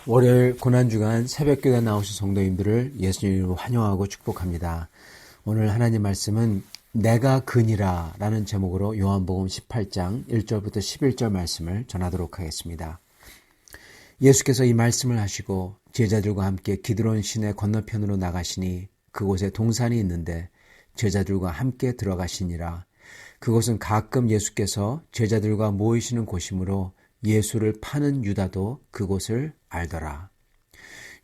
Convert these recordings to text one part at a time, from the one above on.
월요일 고난주간 새벽교회 나오신 성도님들을 예수님으로 환영하고 축복합니다. 오늘 하나님 말씀은 내가 그니라 라는 제목으로 요한복음 18장 1절부터 11절 말씀을 전하도록 하겠습니다. 예수께서 이 말씀을 하시고 제자들과 함께 기드론 시내 건너편으로 나가시니 그곳에 동산이 있는데 제자들과 함께 들어가시니라. 그곳은 가끔 예수께서 제자들과 모이시는 곳이므로 예수를 파는 유다도 그곳을 알더라.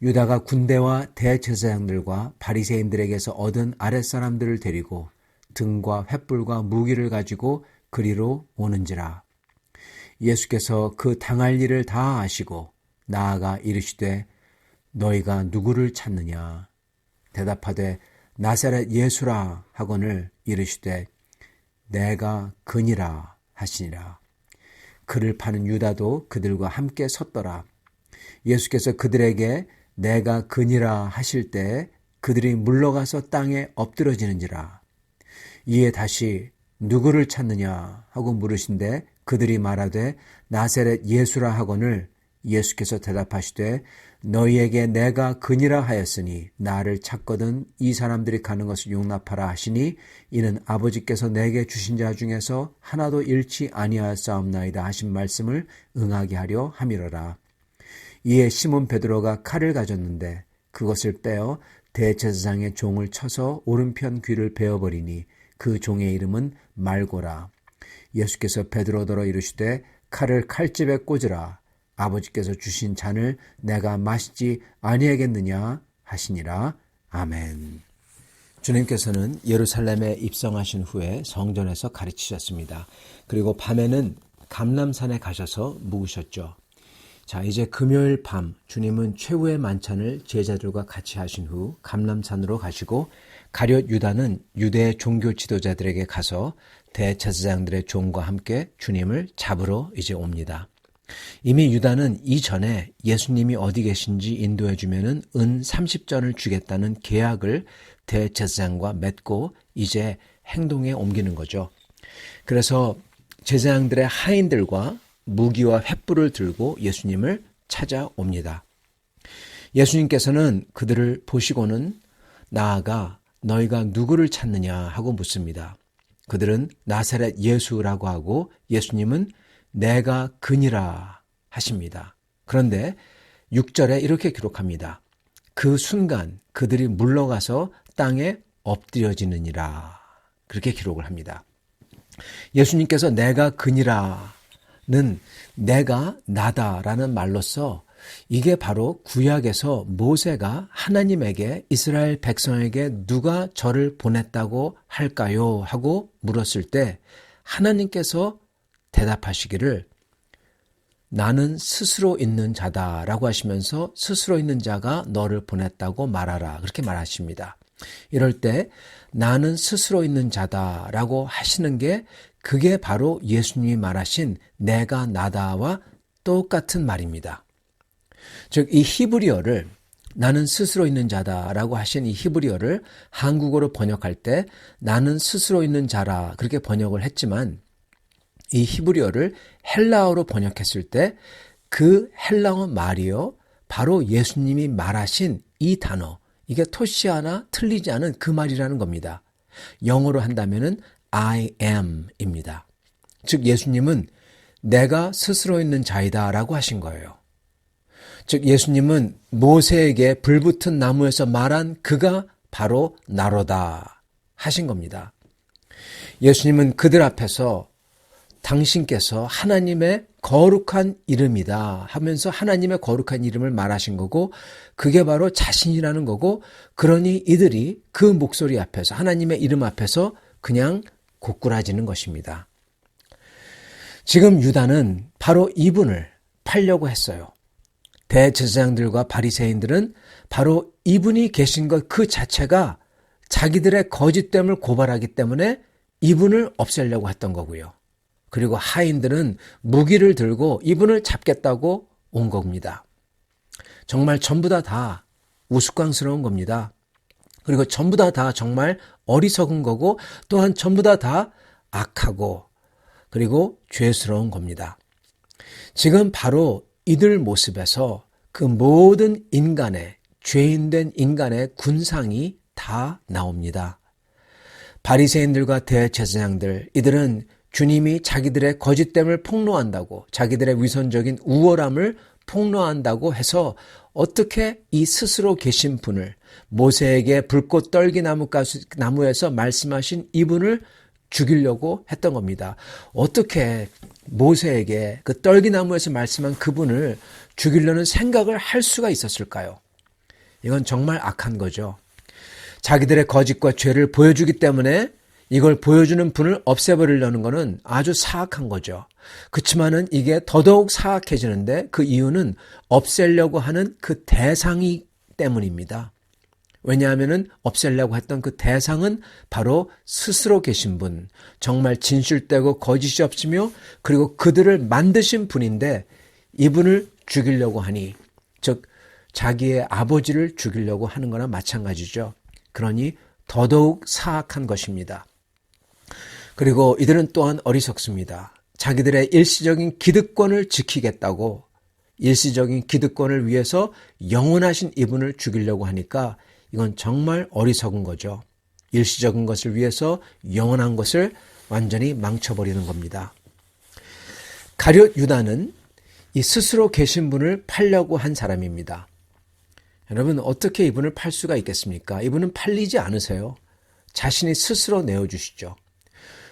유다가 군대와 대제사장들과 바리새인들에게서 얻은 아랫사람들을 데리고 등과 횃불과 무기를 가지고 그리로 오는지라. 예수께서 그 당할 일을 다 아시고 나아가 이르시되 너희가 누구를 찾느냐. 대답하되 나사렛 예수라 하거늘 이르시되 내가 그니라 하시니라. 그를 파는 유다도 그들과 함께 섰더라. 예수께서 그들에게 내가 그니라 하실 때 그들이 물러가서 땅에 엎드러지는지라. 이에 다시 누구를 찾느냐 하고 물으신데 그들이 말하되 나사렛 예수라 하거늘 예수께서 대답하시되 너희에게 내가 그니라 하였으니 나를 찾거든 이 사람들이 가는 것을 용납하라 하시니 이는 아버지께서 내게 주신 자 중에서 하나도 잃지 아니하였사옵나이다 하신 말씀을 응하게 하려 함이로라. 이에 시몬 베드로가 칼을 가졌는데 그것을 빼어 대제사장의 종을 쳐서 오른편 귀를 베어버리니 그 종의 이름은 말고라. 예수께서 베드로더러 이르시되 칼을 칼집에 꽂으라. 아버지께서 주신 잔을 내가 마시지 아니하겠느냐 하시니라. 아멘. 주님께서는 예루살렘에 입성하신 후에 성전에서 가르치셨습니다. 그리고 밤에는 감람산에 가셔서 묵으셨죠. 자, 이제 금요일 밤 주님은 최후의 만찬을 제자들과 같이 하신 후 감람산으로 가시고 가룟 유다는 유대 종교 지도자들에게 가서 대제사장들의 종과 함께 주님을 잡으러 이제 옵니다. 이미 유다는 이전에 예수님이 어디 계신지 인도해 주면은 은 30전을 주겠다는 계약을 대제사장과 맺고 이제 행동에 옮기는 거죠. 그래서 제사장들의 하인들과 무기와 횃불을 들고 예수님을 찾아옵니다. 예수님께서는 그들을 보시고는 나아가 너희가 누구를 찾느냐 하고 묻습니다. 그들은 나사렛 예수라고 하고 예수님은 내가 그니라 하십니다. 그런데 6절에 이렇게 기록합니다. 그 순간 그들이 물러가서 땅에 엎드려지느니라. 그렇게 기록을 합니다. 예수님께서 내가 그니라는 내가 나다라는 말로써 이게 바로 구약에서 모세가 하나님에게 이스라엘 백성에게 누가 저를 보냈다고 할까요? 하고 물었을 때 하나님께서 대답하시기를 나는 스스로 있는 자다라고 하시면서 스스로 있는 자가 너를 보냈다고 말하라. 그렇게 말하십니다. 이럴 때 나는 스스로 있는 자다라고 하시는 게 그게 바로 예수님이 말하신 내가 나다와 똑같은 말입니다. 즉 이 히브리어를 나는 스스로 있는 자다라고 하신 이 히브리어를 한국어로 번역할 때 나는 스스로 있는 자라 그렇게 번역을 했지만 이 히브리어를 헬라어로 번역했을 때 그 헬라어 말이요 바로 예수님이 말하신 이 단어 이게 토시 하나 틀리지 않은 그 말이라는 겁니다. 영어로 한다면은 I am입니다. 즉 예수님은 내가 스스로 있는 자이다라고 하신 거예요. 즉 예수님은 모세에게 불붙은 나무에서 말한 그가 바로 나로다 하신 겁니다. 예수님은 그들 앞에서 당신께서 하나님의 거룩한 이름이다 하면서 하나님의 거룩한 이름을 말하신 거고 그게 바로 자신이라는 거고 그러니 이들이 그 목소리 앞에서 하나님의 이름 앞에서 그냥 고꾸라지는 것입니다. 지금 유다는 바로 이분을 팔려고 했어요. 대제사장들과 바리새인들은 바로 이분이 계신 것 그 자체가 자기들의 거짓됨을 고발하기 때문에 이분을 없애려고 했던 거고요. 그리고 하인들은 무기를 들고 이분을 잡겠다고 온 겁니다. 정말 전부 다 우스꽝스러운 겁니다. 그리고 전부 다 정말 어리석은 거고 또한 전부 다 악하고 그리고 죄스러운 겁니다. 지금 바로 이들 모습에서 그 모든 인간의, 죄인된 인간의 군상이 다 나옵니다. 바리새인들과 대제사장들, 이들은 주님이 자기들의 거짓됨을 폭로한다고, 자기들의 위선적인 우월함을 폭로한다고 해서 어떻게 이 스스로 계신 분을, 모세에게 불꽃 떨기나무에서 말씀하신 이분을 죽이려고 했던 겁니다. 어떻게 모세에게 그 떨기나무에서 말씀한 그분을 죽이려는 생각을 할 수가 있었을까요? 이건 정말 악한 거죠. 자기들의 거짓과 죄를 보여주기 때문에 이걸 보여주는 분을 없애버리려는 것은 아주 사악한 거죠. 그렇지만은 이게 더더욱 사악해지는데 그 이유는 없애려고 하는 그 대상이 때문입니다. 왜냐하면은 없애려고 했던 그 대상은 바로 스스로 계신 분, 정말 진실되고 거짓이 없으며 그리고 그들을 만드신 분인데 이분을 죽이려고 하니, 즉 자기의 아버지를 죽이려고 하는 거나 마찬가지죠. 그러니 더더욱 사악한 것입니다. 그리고 이들은 또한 어리석습니다. 자기들의 일시적인 기득권을 지키겠다고, 일시적인 기득권을 위해서 영원하신 이분을 죽이려고 하니까 이건 정말 어리석은 거죠. 일시적인 것을 위해서 영원한 것을 완전히 망쳐버리는 겁니다. 가룟 유다는 이 스스로 계신 분을 팔려고 한 사람입니다. 여러분, 어떻게 이분을 팔 수가 있겠습니까? 이분은 팔리지 않으세요. 자신이 스스로 내어주시죠.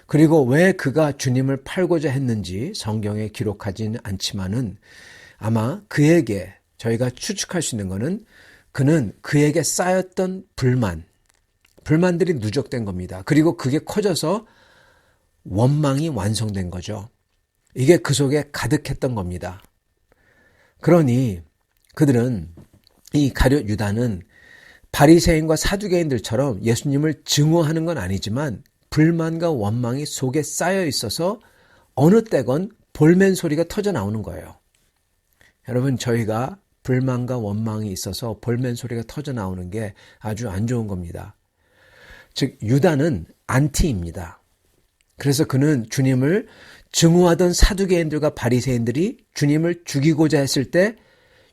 그리고 왜 그가 주님을 팔고자 했는지 성경에 기록하지는 않지만은 아마 그에게, 저희가 추측할 수 있는 것은 그는 그에게 쌓였던 불만들이 누적된 겁니다. 그리고 그게 커져서 원망이 완성된 거죠. 이게 그 속에 가득했던 겁니다. 그러니 그들은, 이 가룟 유다는 바리새인과 사두개인들처럼 예수님을 증오하는 건 아니지만 불만과 원망이 속에 쌓여 있어서 어느 때건 볼멘 소리가 터져 나오는 거예요. 여러분, 저희가 불만과 원망이 있어서 볼멘 소리가 터져 나오는 게 아주 안 좋은 겁니다. 즉 유다는 안티입니다. 그래서 그는 주님을 증오하던 사두개인들과 바리새인들이 주님을 죽이고자 했을 때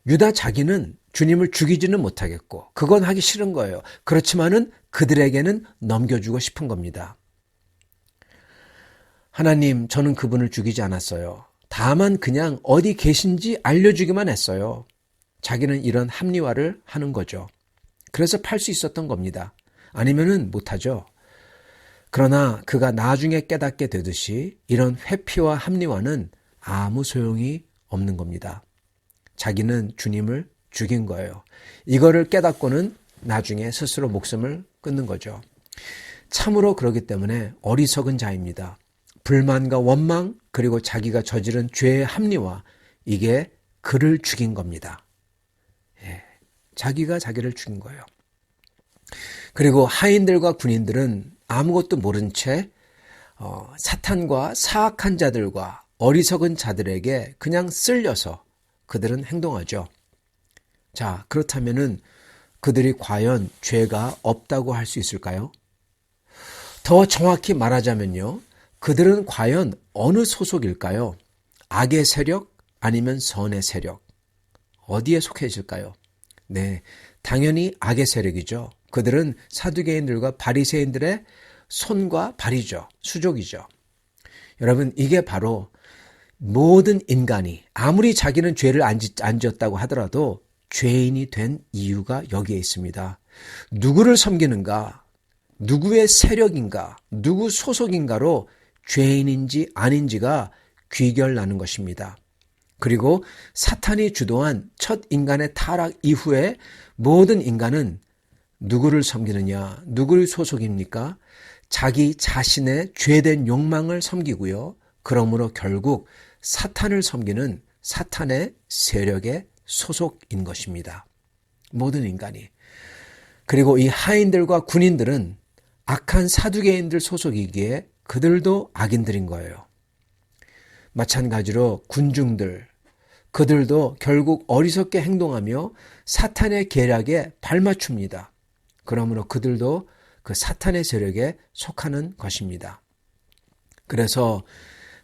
유다 자기는 주님을 죽이지는 못하겠고 그건 하기 싫은 거예요. 그렇지만은 그들에게는 넘겨주고 싶은 겁니다. 하나님, 저는 그분을 죽이지 않았어요. 다만 그냥 어디 계신지 알려주기만 했어요. 자기는 이런 합리화를 하는 거죠. 그래서 팔 수 있었던 겁니다. 아니면은 못하죠. 그러나 그가 나중에 깨닫게 되듯이 이런 회피와 합리화는 아무 소용이 없는 겁니다. 자기는 주님을 죽인 거예요. 이거를 깨닫고는 나중에 스스로 목숨을 끊는 거죠. 참으로 그러기 때문에 어리석은 자입니다. 불만과 원망, 그리고 자기가 저지른 죄의 합리화, 이게 그를 죽인 겁니다. 자기가 자기를 죽인 거예요. 그리고 하인들과 군인들은 아무것도 모른 채 사탄과 사악한 자들과 어리석은 자들에게 그냥 쓸려서 그들은 행동하죠. 자, 그렇다면은 그들이 과연 죄가 없다고 할 수 있을까요? 더 정확히 말하자면요, 그들은 과연 어느 소속일까요? 악의 세력 아니면 선의 세력? 어디에 속해질까요? 네, 당연히 악의 세력이죠. 그들은 사두개인들과 바리새인들의 손과 발이죠. 수족이죠. 여러분, 이게 바로 모든 인간이 아무리 자기는 죄를 안 지었다고 하더라도 죄인이 된 이유가 여기에 있습니다. 누구를 섬기는가, 누구의 세력인가, 누구 소속인가로 죄인인지 아닌지가 귀결나는 것입니다. 그리고 사탄이 주도한 첫 인간의 타락 이후에 모든 인간은 누구를 섬기느냐, 누구의 소속입니까? 자기 자신의 죄된 욕망을 섬기고요. 그러므로 결국 사탄을 섬기는 사탄의 세력의 소속인 것입니다. 모든 인간이. 그리고 이 하인들과 군인들은 악한 사두개인들 소속이기에 그들도 악인들인 거예요. 마찬가지로 군중들, 그들도 결국 어리석게 행동하며 사탄의 계략에 발맞춥니다. 그러므로 그들도 그 사탄의 세력에 속하는 것입니다. 그래서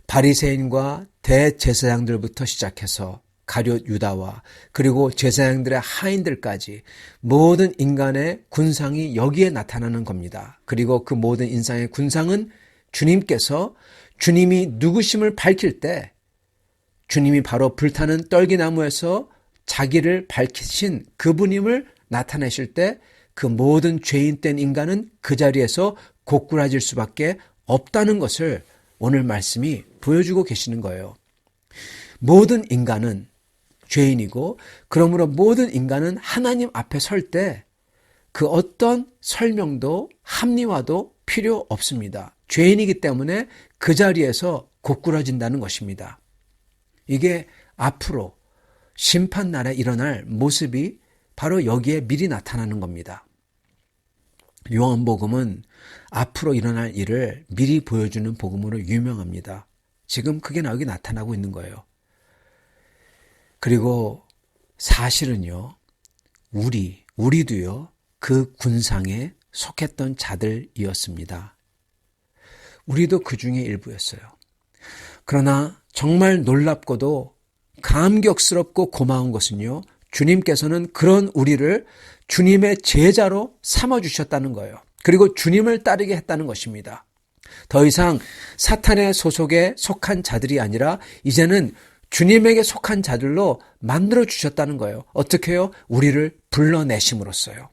바리새인과 대제사장들부터 시작해서 가룟 유다와 그리고 제사장들의 하인들까지 모든 인간의 군상이 여기에 나타나는 겁니다. 그리고 그 모든 인상의 군상은 주님께서 주님이 누구심을 밝힐 때 주님이 바로 불타는 떨기나무에서 자기를 밝히신 그분임을 나타내실 때 그 모든 죄인된 인간은 그 자리에서 고꾸라질 수밖에 없다는 것을 오늘 말씀이 보여주고 계시는 거예요. 모든 인간은 죄인이고 그러므로 모든 인간은 하나님 앞에 설 때 그 어떤 설명도 합리화도 필요 없습니다. 죄인이기 때문에 그 자리에서 고꾸라진다는 것입니다. 이게 앞으로 심판날에 일어날 모습이 바로 여기에 미리 나타나는 겁니다. 요한복음은 앞으로 일어날 일을 미리 보여주는 복음으로 유명합니다. 지금 그게 여기 나타나고 있는 거예요. 그리고 사실은요, 우리도요, 그 군상에 속했던 자들이었습니다. 우리도 그 중에 일부였어요. 그러나 정말 놀랍고도 감격스럽고 고마운 것은요, 주님께서는 그런 우리를 주님의 제자로 삼아주셨다는 거예요. 그리고 주님을 따르게 했다는 것입니다. 더 이상 사탄의 소속에 속한 자들이 아니라 이제는 주님에게 속한 자들로 만들어주셨다는 거예요. 어떻게 해요? 우리를 불러내심으로써요.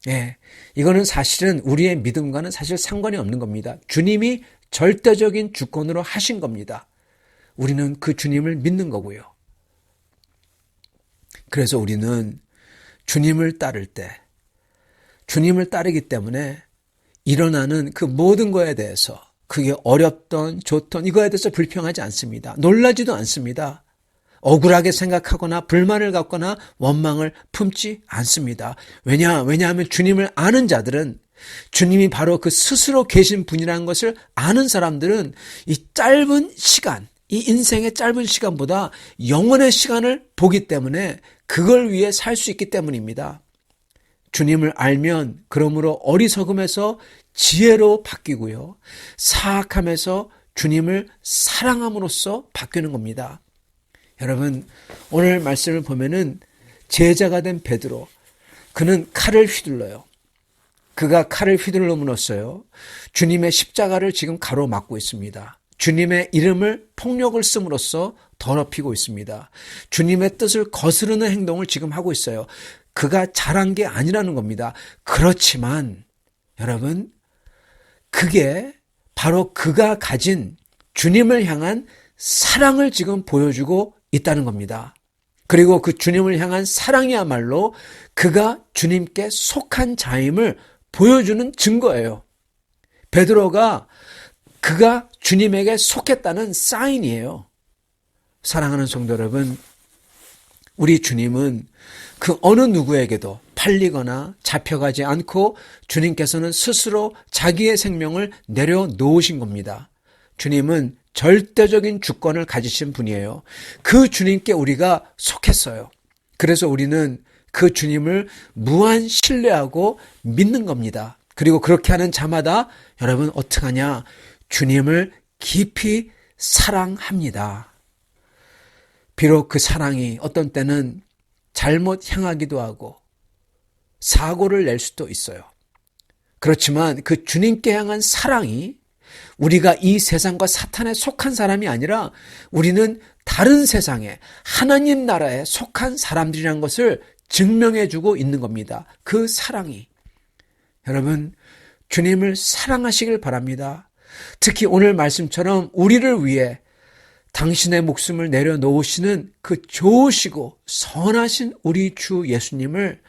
예, 이거는 사실은 우리의 믿음과는 사실 상관이 없는 겁니다. 주님이 절대적인 주권으로 하신 겁니다. 우리는 그 주님을 믿는 거고요. 그래서 우리는 주님을 따를 때, 주님을 따르기 때문에 일어나는 그 모든 거에 대해서 그게 어렵던 좋던 이거에 대해서 불평하지 않습니다. 놀라지도 않습니다. 억울하게 생각하거나 불만을 갖거나 원망을 품지 않습니다. 왜냐하면 주님을 아는 자들은 주님이 바로 그 스스로 계신 분이라는 것을 아는 사람들은 이 짧은 시간, 이 인생의 짧은 시간보다 영원의 시간을 보기 때문에 그걸 위해 살 수 있기 때문입니다. 주님을 알면 그러므로 어리석음에서 지혜로 바뀌고요. 사악함에서 주님을 사랑함으로써 바뀌는 겁니다. 여러분, 오늘 말씀을 보면은 제자가 된 베드로, 그는 칼을 휘둘러요. 그가 칼을 휘둘러므로써요, 주님의 십자가를 지금 가로막고 있습니다. 주님의 이름을 폭력을 씀으로써 더럽히고 있습니다. 주님의 뜻을 거스르는 행동을 지금 하고 있어요. 그가 잘한 게 아니라는 겁니다. 그렇지만 여러분, 그게 바로 그가 가진 주님을 향한 사랑을 지금 보여주고 있다는 겁니다. 그리고 그 주님을 향한 사랑이야말로 그가 주님께 속한 자임을 보여주는 증거예요. 베드로가 그가 주님에게 속했다는 사인이에요. 사랑하는 성도 여러분, 우리 주님은 그 어느 누구에게도 팔리거나 잡혀가지 않고 주님께서는 스스로 자기의 생명을 내려놓으신 겁니다. 주님은 절대적인 주권을 가지신 분이에요. 그 주님께 우리가 속했어요. 그래서 우리는 그 주님을 무한 신뢰하고 믿는 겁니다. 그리고 그렇게 하는 자마다 여러분 어떻게 하냐? 주님을 깊이 사랑합니다. 비록 그 사랑이 어떤 때는 잘못 향하기도 하고 사고를 낼 수도 있어요. 그렇지만 그 주님께 향한 사랑이 우리가 이 세상과 사탄에 속한 사람이 아니라 우리는 다른 세상에 하나님 나라에 속한 사람들이라는 것을 증명해주고 있는 겁니다. 그 사랑이. 여러분, 주님을 사랑하시길 바랍니다. 특히 오늘 말씀처럼 우리를 위해 당신의 목숨을 내려놓으시는 그 좋으시고 선하신 우리 주 예수님을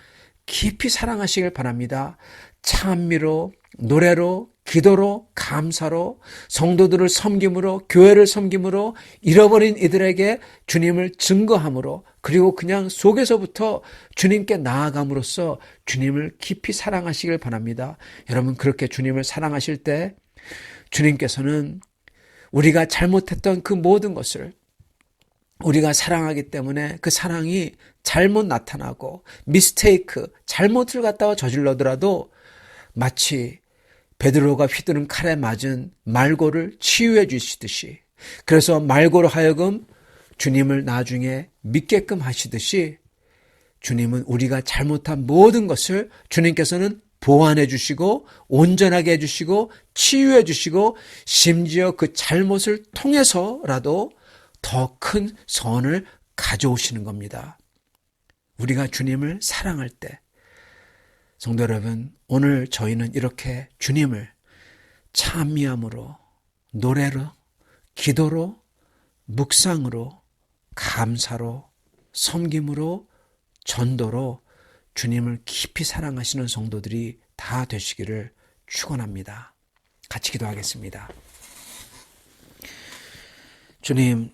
깊이 사랑하시길 바랍니다. 찬미로, 노래로, 기도로, 감사로, 성도들을 섬김으로, 교회를 섬김으로, 잃어버린 이들에게 주님을 증거함으로, 그리고 그냥 속에서부터 주님께 나아감으로써 주님을 깊이 사랑하시길 바랍니다. 여러분, 그렇게 주님을 사랑하실 때 주님께서는 우리가 잘못했던 그 모든 것을 우리가 사랑하기 때문에 그 사랑이 잘못 나타나고 미스테이크, 잘못을 갖다가 저질러더라도 마치 베드로가 휘두른 칼에 맞은 말고를 치유해 주시듯이, 그래서 말고로 하여금 주님을 나중에 믿게끔 하시듯이 주님은 우리가 잘못한 모든 것을 주님께서는 보완해 주시고 온전하게 해 주시고 치유해 주시고 심지어 그 잘못을 통해서라도 더 큰 선을 가져오시는 겁니다. 우리가 주님을 사랑할 때, 성도 여러분, 오늘 저희는 이렇게 주님을 찬미함으로, 노래로, 기도로, 묵상으로, 감사로, 섬김으로, 전도로 주님을 깊이 사랑하시는 성도들이 다 되시기를 축원합니다. 같이 기도하겠습니다. 주님,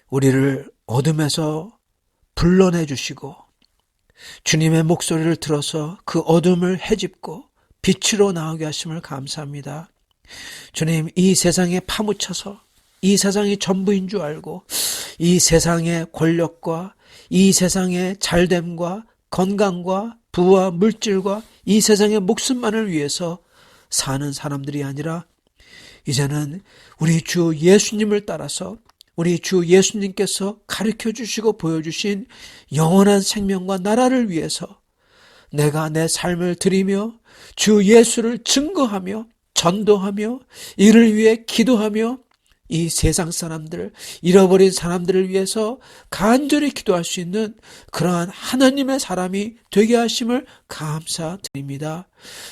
우리를 어둠에서 불러내 주시고 주님의 목소리를 들어서 그 어둠을 헤집고 빛으로 나오게 하심을 감사합니다. 주님, 이 세상에 파묻혀서 이 세상이 전부인 줄 알고 이 세상의 권력과 이 세상의 잘됨과 건강과 부와 물질과 이 세상의 목숨만을 위해서 사는 사람들이 아니라 이제는 우리 주 예수님을 따라서 우리 주 예수님께서 가르쳐 주시고 보여주신 영원한 생명과 나라를 위해서 내가 내 삶을 드리며 주 예수를 증거하며 전도하며 이를 위해 기도하며 이 세상 사람들, 잃어버린 사람들을 위해서 간절히 기도할 수 있는 그러한 하나님의 사람이 되게 하심을 감사드립니다.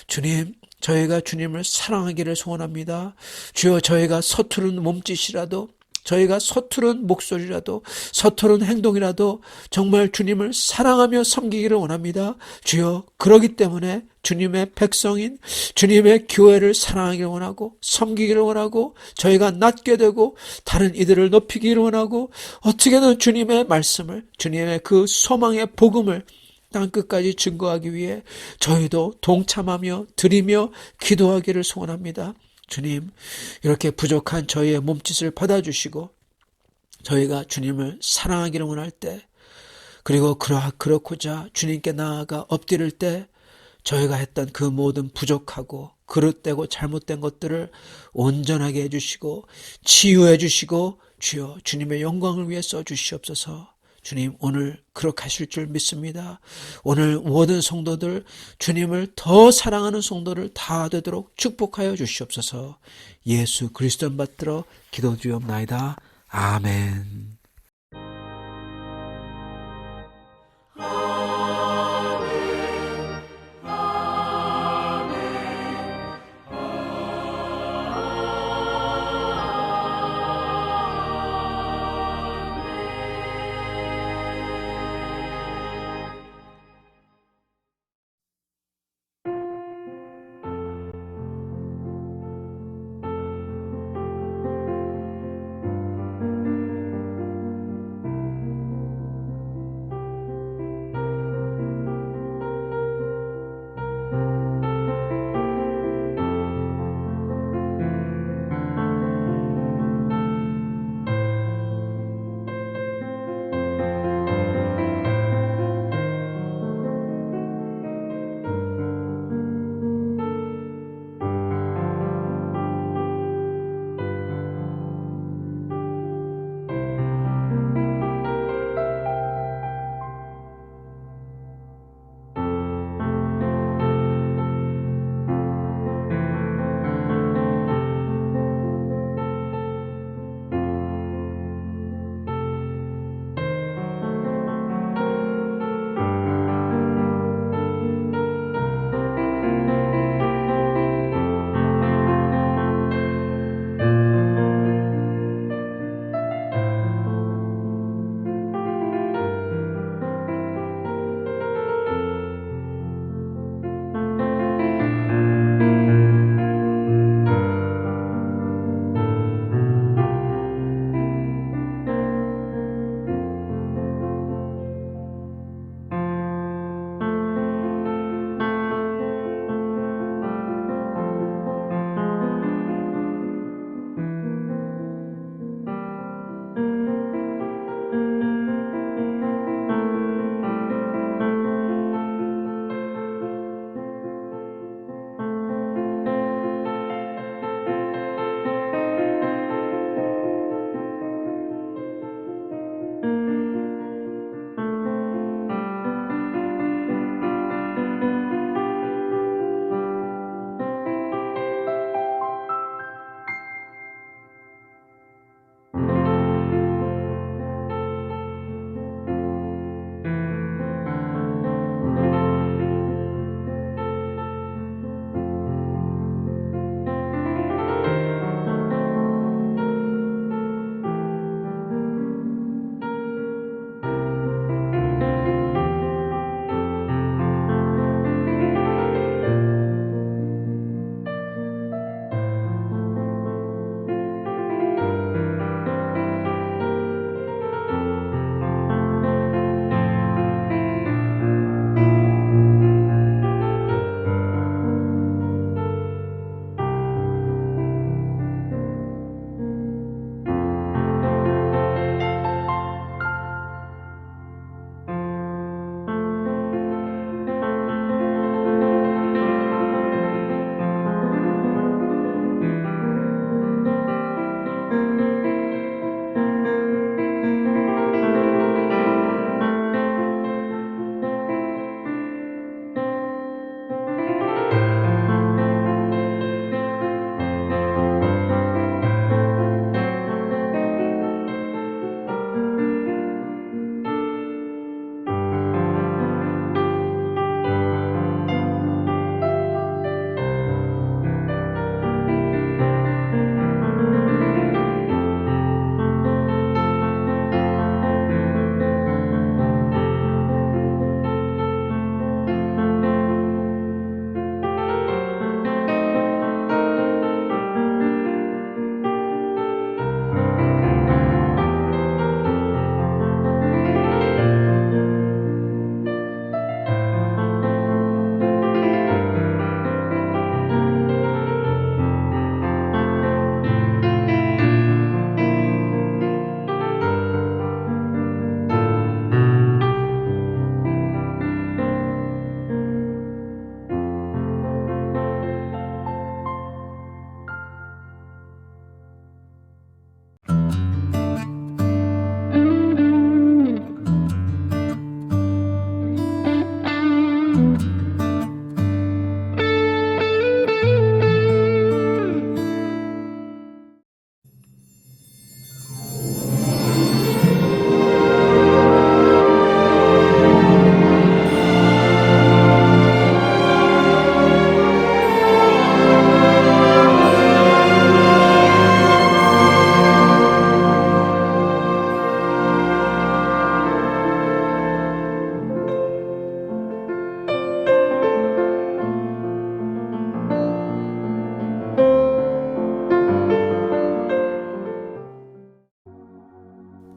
주님, 저희가 주님을 사랑하기를 소원합니다. 주여, 저희가 서투른 몸짓이라도, 저희가 서투른 목소리라도, 서투른 행동이라도 정말 주님을 사랑하며 섬기기를 원합니다. 주여, 그러기 때문에 주님의 백성인 주님의 교회를 사랑하기를 원하고 섬기기를 원하고 저희가 낮게 되고 다른 이들을 높이기를 원하고 어떻게든 주님의 말씀을, 주님의 그 소망의 복음을 땅끝까지 증거하기 위해 저희도 동참하며 드리며 기도하기를 소원합니다. 주님, 이렇게 부족한 저희의 몸짓을 받아주시고 저희가 주님을 사랑하기를 원할 때, 그리고 그렇고자 주님께 나아가 엎드릴 때 저희가 했던 그 모든 부족하고 그릇되고 잘못된 것들을 온전하게 해주시고 치유해 주시고 주여 주님의 영광을 위해 써주시옵소서. 주님, 오늘 그렇게 하실 줄 믿습니다. 오늘 모든 성도들 주님을 더 사랑하는 성도를 다 되도록 축복하여 주시옵소서. 예수 그리스도 받들어 기도드리옵나이다. 아멘.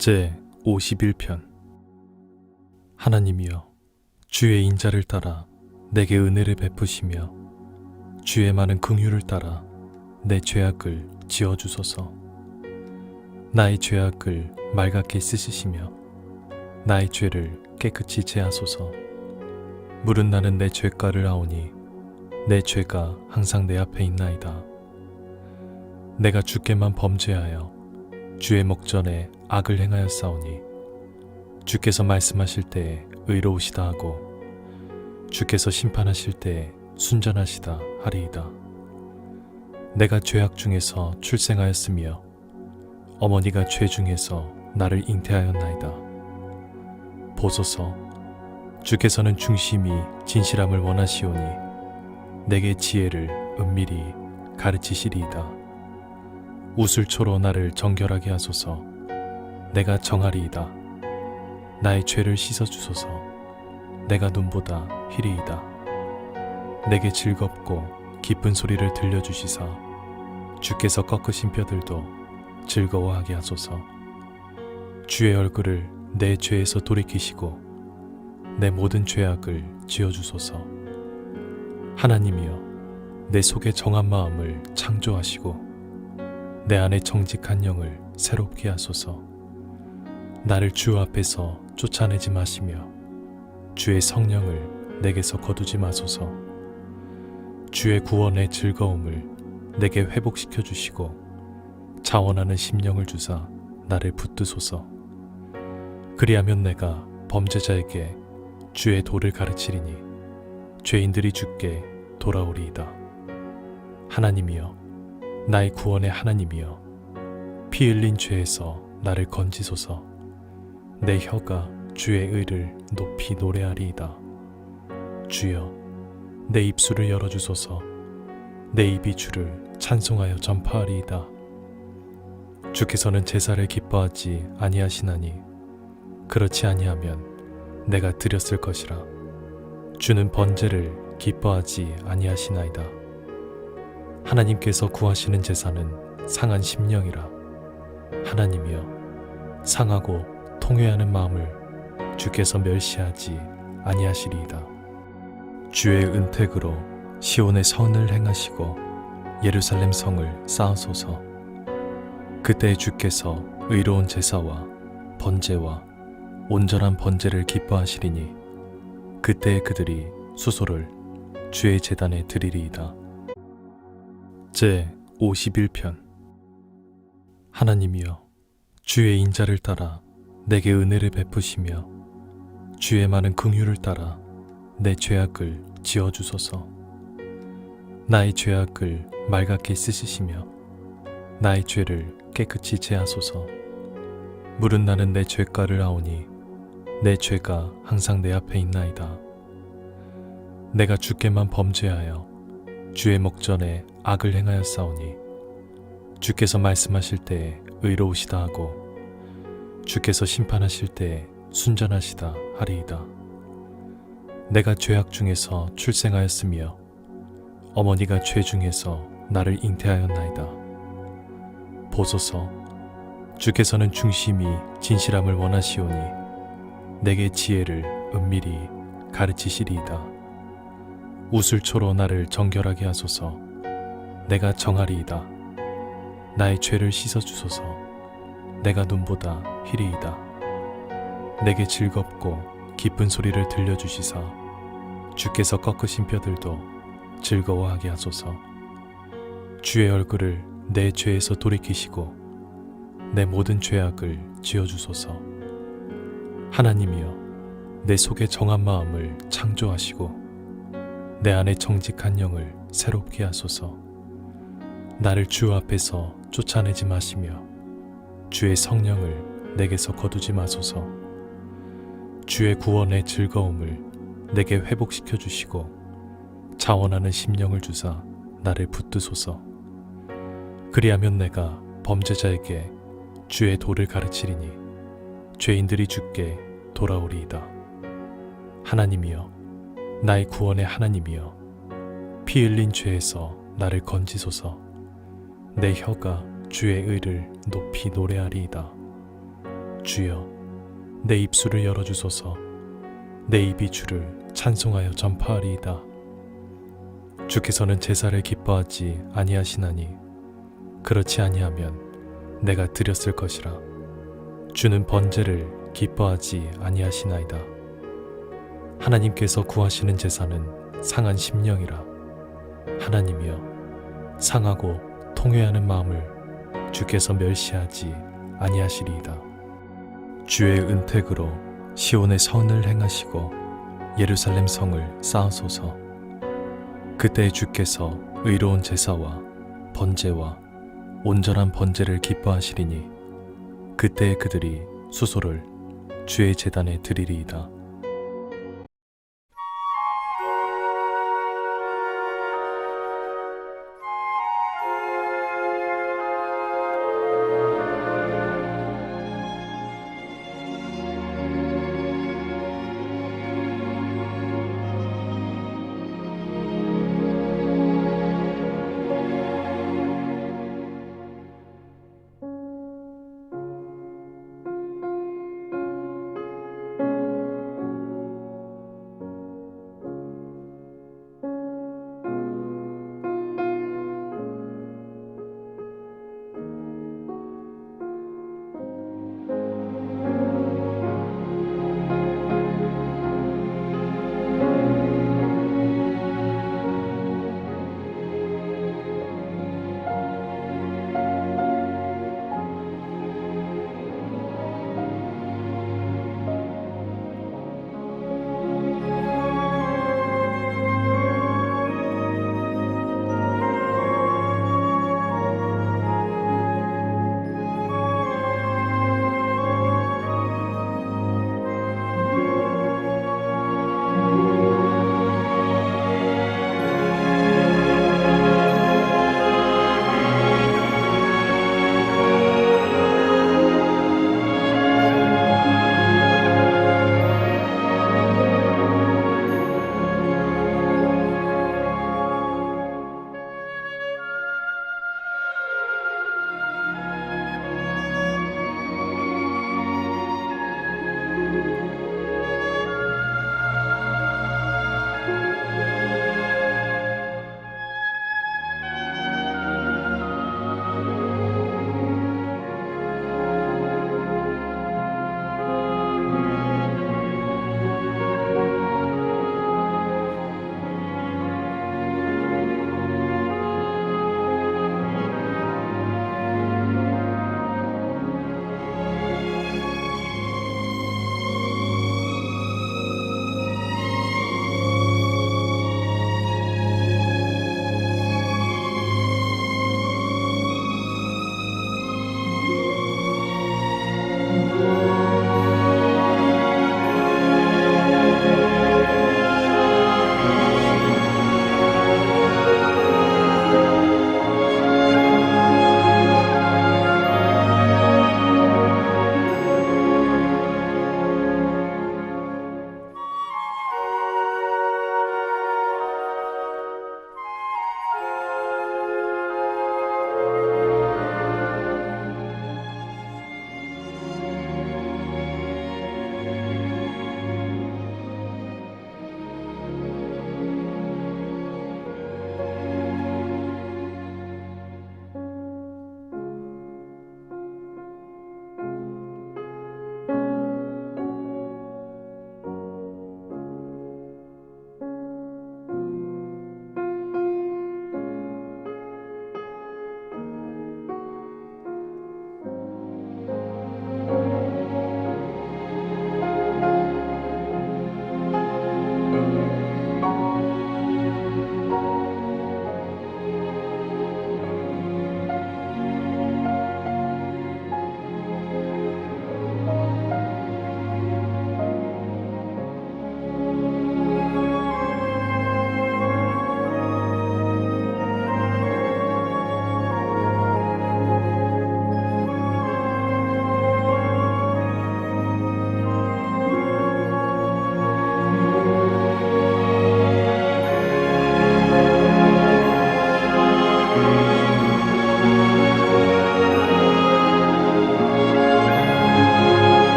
제 51편. 하나님이여, 주의 인자를 따라 내게 은혜를 베푸시며 주의 많은 긍휼을 따라 내 죄악을 지어주소서. 나의 죄악을 말갛게 씻으시며 나의 죄를 깨끗이 제하소서. 물은 나는 내 죄가를 아오니 내 죄가 항상 내 앞에 있나이다. 내가 주께만 범죄하여 주의 목전에 악을 행하였사오니 주께서 말씀하실 때에 의로우시다 하고 주께서 심판하실 때에 순전하시다 하리이다. 내가 죄악 중에서 출생하였으며 어머니가 죄 중에서 나를 잉태하였나이다. 보소서, 주께서는 중심이 진실함을 원하시오니 내게 지혜를 은밀히 가르치시리이다. 우슬초로 나를 정결하게 하소서. 내가 정하리이다. 나의 죄를 씻어주소서. 내가 눈보다 희리이다. 내게 즐겁고 기쁜 소리를 들려주시사 주께서 꺾으신 뼈들도 즐거워하게 하소서. 주의 얼굴을 내 죄에서 돌이키시고 내 모든 죄악을 지어주소서. 하나님이여, 내 속에 정한 마음을 창조하시고 내 안에 정직한 영을 새롭게 하소서. 나를 주 앞에서 쫓아내지 마시며 주의 성령을 내게서 거두지 마소서. 주의 구원의 즐거움을 내게 회복시켜 주시고 자원하는 심령을 주사 나를 붙드소서. 그리하면 내가 범죄자에게 주의 도를 가르치리니 죄인들이 주께 돌아오리이다. 하나님이여, 나의 구원의 하나님이여, 피 흘린 죄에서 나를 건지소서. 내 혀가 주의 의를 높이 노래하리이다. 주여, 내 입술을 열어주소서. 내 입이 주를 찬송하여 전파하리이다. 주께서는 제사를 기뻐하지 아니하시나니 그렇지 아니하면 내가 드렸을 것이라. 주는 번제를 기뻐하지 아니하시나이다. 하나님께서 구하시는 제사는 상한 심령이라. 하나님이여, 상하고 통회하는 마음을 주께서 멸시하지 아니하시리이다. 주의 은택으로 시온의 선을 행하시고 예루살렘 성을 쌓으소서. 그때 주께서 의로운 제사와 번제와 온전한 번제를 기뻐하시리니 그때 그들이 수소를 주의 제단에 드리리이다. 제 51편. 하나님이여, 주의 인자를 따라 내게 은혜를 베푸시며 주의 많은 긍휼을 따라 내 죄악을 지어주소서. 나의 죄악을 말갛게 씻으시며 나의 죄를 깨끗이 제하소서. 물은 나는 내 죄가를 아오니 내 죄가 항상 내 앞에 있나이다. 내가 주께만 범죄하여 주의 목전에 악을 행하였사오니 주께서 말씀하실 때에 의로우시다 하고 주께서 심판하실 때에 순전하시다 하리이다. 내가 죄악 중에서 출생하였으며 어머니가 죄 중에서 나를 잉태하였나이다. 보소서, 주께서는 중심이 진실함을 원하시오니 내게 지혜를 은밀히 가르치시리이다. 우슬초로 나를 정결하게 하소서. 내가 정하리이다. 나의 죄를 씻어주소서. 내가 눈보다 희리이다. 내게 즐겁고 기쁜 소리를 들려주시사 주께서 꺾으신 뼈들도 즐거워하게 하소서. 주의 얼굴을 내 죄에서 돌이키시고 내 모든 죄악을 지어주소서. 하나님이여, 내 속에 정한 마음을 창조하시고 내 안에 정직한 영을 새롭게 하소서. 나를 주 앞에서 쫓아내지 마시며 주의 성령을 내게서 거두지 마소서. 주의 구원의 즐거움을 내게 회복시켜 주시고 자원하는 심령을 주사 나를 붙드소서. 그리하면 내가 범죄자에게 주의 도를 가르치리니 죄인들이 주께 돌아오리이다. 하나님이여, 나의 구원의 하나님이여, 피 흘린 죄에서 나를 건지소서. 내 혀가 주의 의를 높이 노래하리이다. 주여, 내 입술을 열어주소서. 내 입이 주를 찬송하여 전파하리이다. 주께서는 제사를 기뻐하지 아니하시나니 그렇지 아니하면 내가 드렸을 것이라. 주는 번제를 기뻐하지 아니하시나이다. 하나님께서 구하시는 제사는 상한 심령이라. 하나님이여, 상하고 통회하는 마음을 주께서 멸시하지 아니하시리이다. 주의 은택으로 시온의 선을 행하시고 예루살렘 성을 쌓으소서. 그때 주께서 의로운 제사와 번제와 온전한 번제를 기뻐하시리니 그때 그들이 수소를 주의 제단에 드리리이다.